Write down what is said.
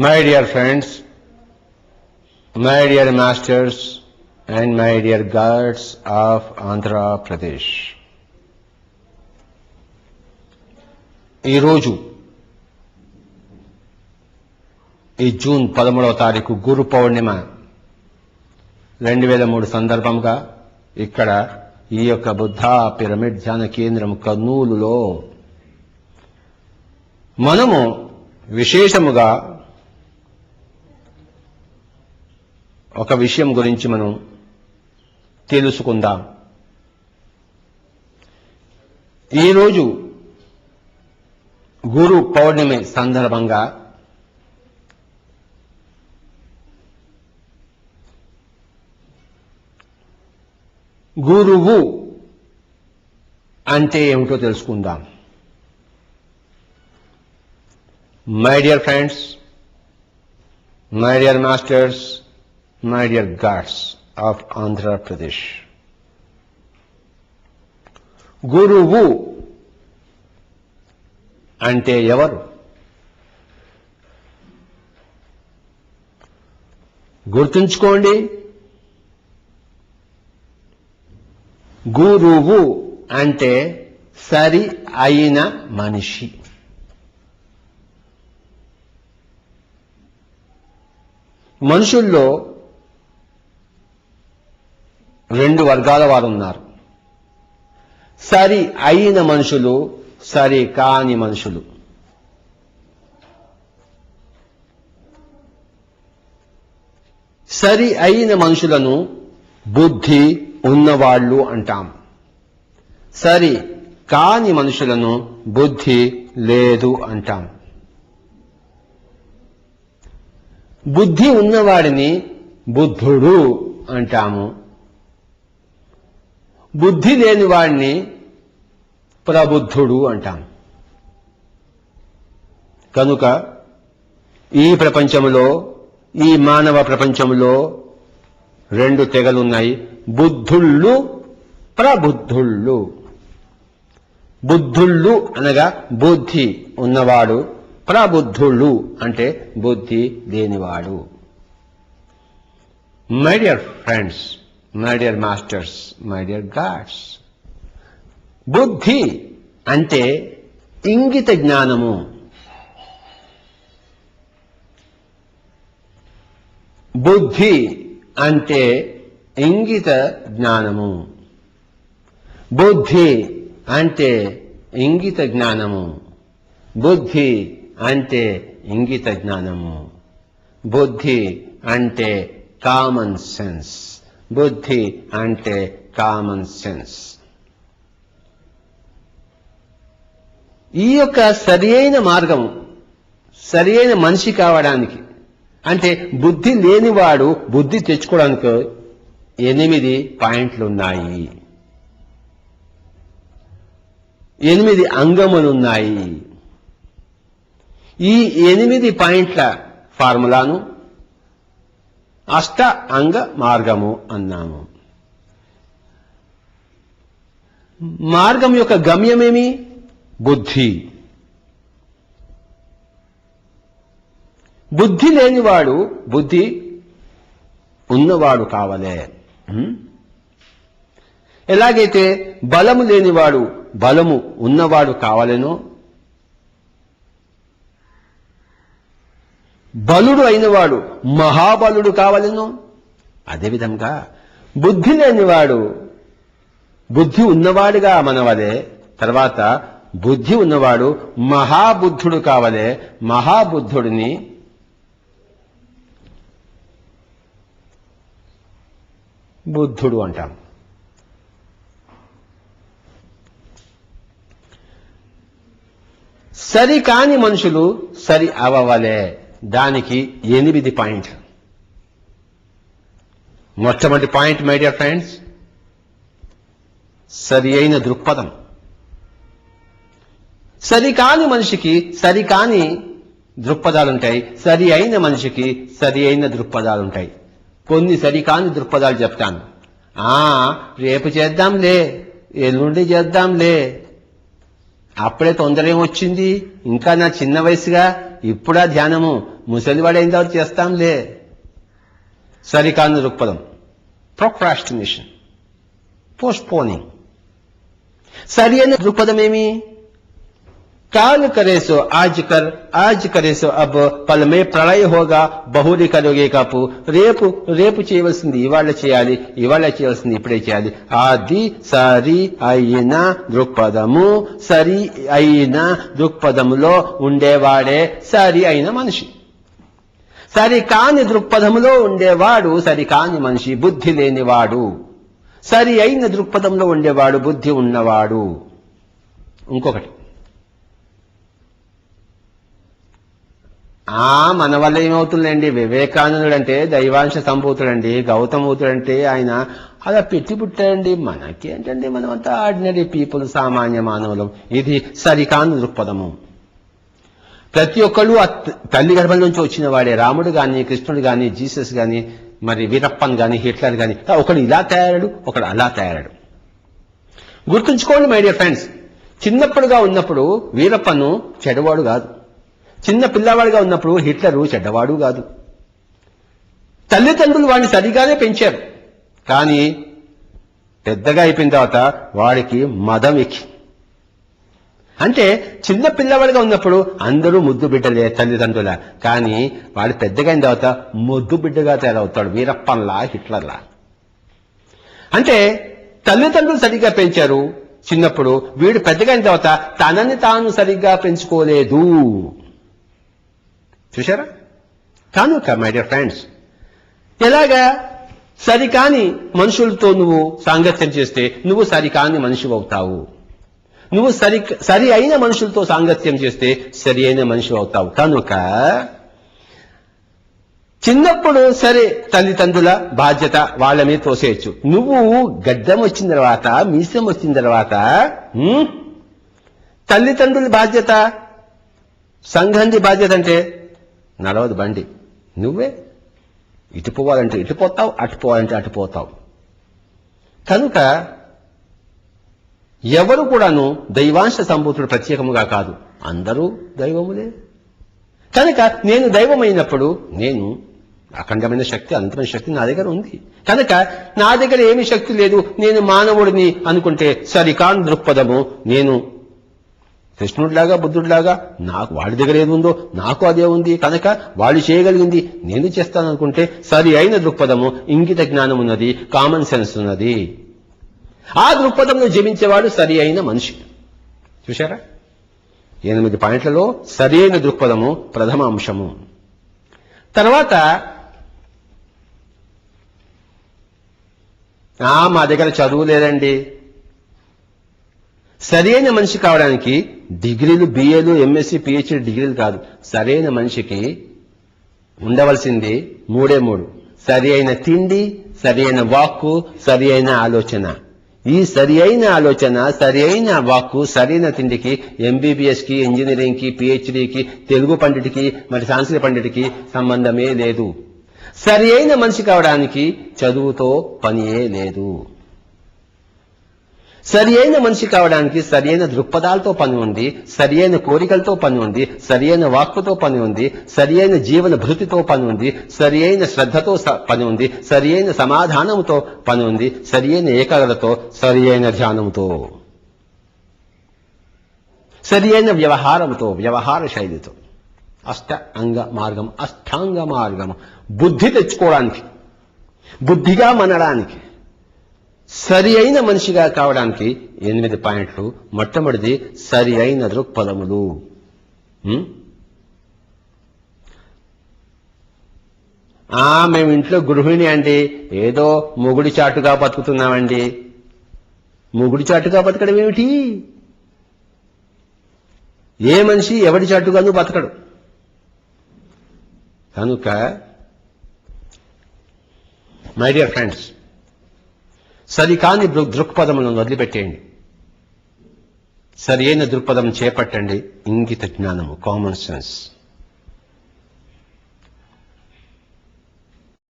My dear friends, my dear masters and my dear guards of Andhra Pradesh. ఈరోజు ఈ June 13వ తారీఖు గురు పౌర్ణిమ 2003 సందర్భంగా ఇక్కడ ఈ యొక్క బుద్ధ పిరమిడ్ ధ్యాన కేంద్రం కర్నూలులో మనము విశేషముగా ఒక విషయం గురించి మనం తెలుసుకుందాం. ఈరోజు గురు పౌర్ణమి సందర్భంగా గురువు అంటే ఏమిటో తెలుసుకుందాం. My dear friends, my dear masters, my dear guards of Andhra Pradesh. గురువు అంటే ఎవరు? గుర్తుంచుకోండి, గురువు అంటే సరి అయిన మనిషి. మనుషుల్లో రెండు వర్గాల వారు ఉన్నారు. సరి అయిన మనుషులు, సరి కాని మనుషులు. సరి అయిన మనుషులను బుద్ధి ఉన్నవాళ్ళు అంటాం. సరి కాని మనుషులను బుద్ధి లేదు అంటాం. బుద్ధి ఉన్నవాడిని బుద్ధుడు అంటాము. బుద్ధి లేని వాడిని ప్రబుద్ధుడు అంటాం. కనుక ఈ ప్రపంచంలో, ఈ మానవ ప్రపంచంలో రెండు తెగలున్నాయి, బుద్ధుళ్ళు, ప్రబుద్ధుళ్ళు. బుద్ధుళ్ళు అనగా బుద్ధి ఉన్నవాడు, ప్రబుద్ధుళ్ళు అంటే బుద్ధి లేనివాడు. My dear friends, my dear masters, my dear God's, బుద్ధి అంటే ఇంగిత జ్ఞానము. బుద్ధి అంటే ఇంగిత జ్ఞానము. బుద్ధి అంటే ఇంగిత జ్ఞానము. బుద్ధి అంటే ఇంగిత జ్ఞానము. బుద్ధి అంటే కామన్ సెన్స్. బుద్ధి అంటే కామన్ సెన్స్. ఈ యొక్క సరి అయిన మార్గం, సరి అయిన మనిషి కావడానికి, అంటే బుద్ధి లేనివాడు బుద్ధి తెచ్చుకోవడానికి 8 పాయింట్లున్నాయి, 8 అంగములున్నాయి. ఈ 8 పాయింట్ల ఫార్ములాను అష్ట అంగ మార్గము అన్నాము. మార్గం యొక్క గమ్యమేమి? బుద్ధి. బుద్ధి లేనివాడు బుద్ధి ఉన్నవాడు కావాలే. ఎలాగైతే బలము లేనివాడు బలము ఉన్నవాడు కావాలేనో, బలుడు అయినవాడు మహాబలుడు కావాలను, అదేవిధంగా బుద్ధి లేనివాడు బుద్ధి ఉన్నవాడుగా మనవలే. తర్వాత బుద్ధి ఉన్నవాడు మహాబుద్ధుడు కావాలే. మహాబుద్ధుడిని బుద్ధుడు అంటాం. సరి కాని మనుషులు సరి అవ్వవలే. దానికి 8 పాయింట్లు. మొట్టమొదటి పాయింట్, మై డియర్ ఫ్రెండ్స్, సరి అయిన దృక్పథం. సరికాని మనిషికి సరికాని దృక్పథాలుంటాయి, సరి అయిన మనిషికి సరి అయిన దృక్పథాలుంటాయి. కొన్ని సరికాని దృక్పథాలు చెప్తాను. రేపు చేద్దాంలే, ఎల్లుండి చేద్దాంలే, అప్పుడే తొందర ఏమొచ్చింది, ఇంకా నా చిన్న వయసుగా ఇప్పుడా ధ్యానము, ముసలివాడు అయిన తర్వాత చేస్తాంలే. సరికాని దృక్పథం, ప్రోక్రాస్టినేషన్, పోస్ట్పోనింగ్. సరి అయిన దృక్పథం ఏమి? काल करे सो आज करे सो अब पल में प्रलय होगा बहुरी करोगे काపు. రేపు చేయవలసింది ఇవాళ చేయాలి, ఇవాళ చేయవలసింది ఇప్పుడే చేయాలి. అది సరి అయిన దృక్పథము. సరి అయిన దృక్పథములో ఉండేవాడే సరి అయిన మనిషి. సరి కాని దృక్పథములో ఉండేవాడు సరి కాని మనిషి, బుద్ధి లేనివాడు. సరి అయిన దృక్పథంలో ఉండేవాడు బుద్ధి ఉన్నవాడు. ఇంకొకటి, మన వల్ల ఏమవుతుందండి? వివేకానందుడు అంటే దైవాంశ సంభూతుడండి, గౌతమూతుడు అంటే ఆయన అలా పెట్టి పుట్టాడండి. మనకేంటండి, మనమంతా ఆర్డినరీ పీపుల్, సామాన్య మానవులం. ఇది సరికాని దృక్పథము. ప్రతి ఒక్కళ్ళు తల్లి గర్భం నుంచి వచ్చిన వాడే. రాముడు గాని, కృష్ణుడు గాని, జీసస్ గాని, మరి వీరప్పన్ గాని, హిట్లర్ గాని, ఒకడు ఇలా తయారాడు, ఒకడు అలా తయారాడు. గుర్తుంచుకోండి మై డియర్ ఫ్రెండ్స్, చిన్నప్పుడుగా ఉన్నప్పుడు వీరప్పను చెడవాడు కాదు, చిన్న పిల్లవాడిగా ఉన్నప్పుడు హిట్లరు చెడ్డవాడు కాదు. తల్లిదండ్రులు వాడిని సరిగానే పెంచారు. కానీ పెద్దగా అయిపోయిన తర్వాత వాడికి మదం ఎక్కి, అంటే చిన్న పిల్లవాడిగా ఉన్నప్పుడు అందరూ ముద్దు బిడ్డలే తల్లిదండ్రుల, కానీ వాడు పెద్దగా అయిన తర్వాత ముద్దు బిడ్డగా తయారవుతాడు, వీరప్పన్లా, హిట్లర్లా. అంటే తల్లిదండ్రులు సరిగ్గా పెంచారు చిన్నప్పుడు, వీడు పెద్దగా అయిన తర్వాత తనని తాను సరిగ్గా పెంచుకోలేదు. చూశారా? కనుక మై డియర్ ఫ్రెండ్స్, ఎలాగా సరికాని మనుషులతో నువ్వు సాంగత్యం చేస్తే నువ్వు సరికాని మనిషి అవుతావు. నువ్వు సరి అయిన మనుషులతో సాంగత్యం చేస్తే సరి అయిన మనిషి అవుతావు. కనుక చిన్నప్పుడు సరే తల్లిదండ్రుల బాధ్యత వాళ్ళ మీద తోసేయచ్చు. నువ్వు గడ్డం వచ్చిన తర్వాత, మీసం వచ్చిన తర్వాత తల్లిదండ్రుల బాధ్యత, సంఘంది బాధ్యత అంటే నడవదు బండి. నువ్వే ఇటు పోవాలంటే ఇటు పోతావు, అటు పోవాలంటే అటు పోతావు. కనుక ఎవరు కూడాను దైవాంశ సంభూతుడు ప్రత్యేకముగా కాదు, అందరూ దైవములే. కనుక నేను దైవమైనప్పుడు నేను అఖండమైన శక్తి, అనంతమైన శక్తి నా దగ్గర ఉంది. కనుక నా దగ్గర ఏమి శక్తి లేదు, నేను మానవుడిని అనుకుంటే సరికాని దృక్పథము. నేను కృష్ణుడిలాగా, బుద్ధుడిలాగా, నాకు వాడి దగ్గర ఏది ఉందో నాకు అదే ఉంది, కనుక వాళ్ళు చేయగలిగింది నేను చేస్తాను అనుకుంటే సరి అయిన దృక్పథము, ఇంగిత జ్ఞానం ఉన్నది, కామన్ సెన్స్ ఉన్నది. ఆ దృక్పథంలో జీవించేవాడు సరి అయిన మనిషి. చూశారా? 8 పాయింట్లలో సరి అయిన దృక్పథము ప్రథమ అంశము. తర్వాత మా దగ్గర చదువు లేదండి. సరైన మనిషి కావడానికి డిగ్రీలు, బిఏలు, ఎంఎస్సీ, పిహెచ్డి డిగ్రీలు కాదు. సరైన మనిషికి ఉండవలసింది 3 సరి అయిన తిండి, సరి అయిన వాక్కు, సరి అయిన ఆలోచన. ఈ సరి అయిన ఆలోచన, సరి అయిన వాక్కు, సరైన తిండికి ఎంబీబీఎస్కి, ఇంజనీరింగ్కి, పిహెచ్డికి, తెలుగు పండితుడికి, మరి సంస్కృత పండితుడికి సంబంధమే లేదు. సరి అయిన మనిషి కావడానికి చదువుతో పనియే లేదు. సరి అయిన మనిషి కావడానికి సరి అయిన దృక్పథాలతో పని ఉంది, సరి అయిన కోరికలతో పని ఉంది, సరి అయిన వాక్కుతో పని ఉంది, సరి అయిన జీవన భృతితో పని ఉంది, సరి అయిన శ్రద్ధతో పని ఉంది, సరి అయిన సమాధానంతో పని ఉంది, సరి అయిన ఏకాగ్రతతో, సరి అయిన ధ్యానంతో, సరి అయిన వ్యవహారంతో, వ్యవహార శైలితో. అష్టాంగ మార్గము బుద్ధి తెచ్చుకోవడానికి, బుద్ధిగా మనడానికి, సరి అయిన మనిషిగా కావడానికి 8 పాయింట్లు. మొట్టమొదటిది సరి అయిన దృక్పథములు. మేము ఇంట్లో గృహిణి అండి, ఏదో మొగుడి చాటుగా బతుకుతున్నామండి. మొగుడి చాటుగా బతకడం ఏమిటి? ఏ మనిషి ఎవడి చాటుగాను బతకడు. కనుక మై డియర్ ఫ్రెండ్స్, సరికాని దృక్పథములను వదిలిపెట్టేయండి, సరి అయిన దృక్పథం చేపట్టండి. ఇంగిత జ్ఞానము, కామన్ సెన్స్.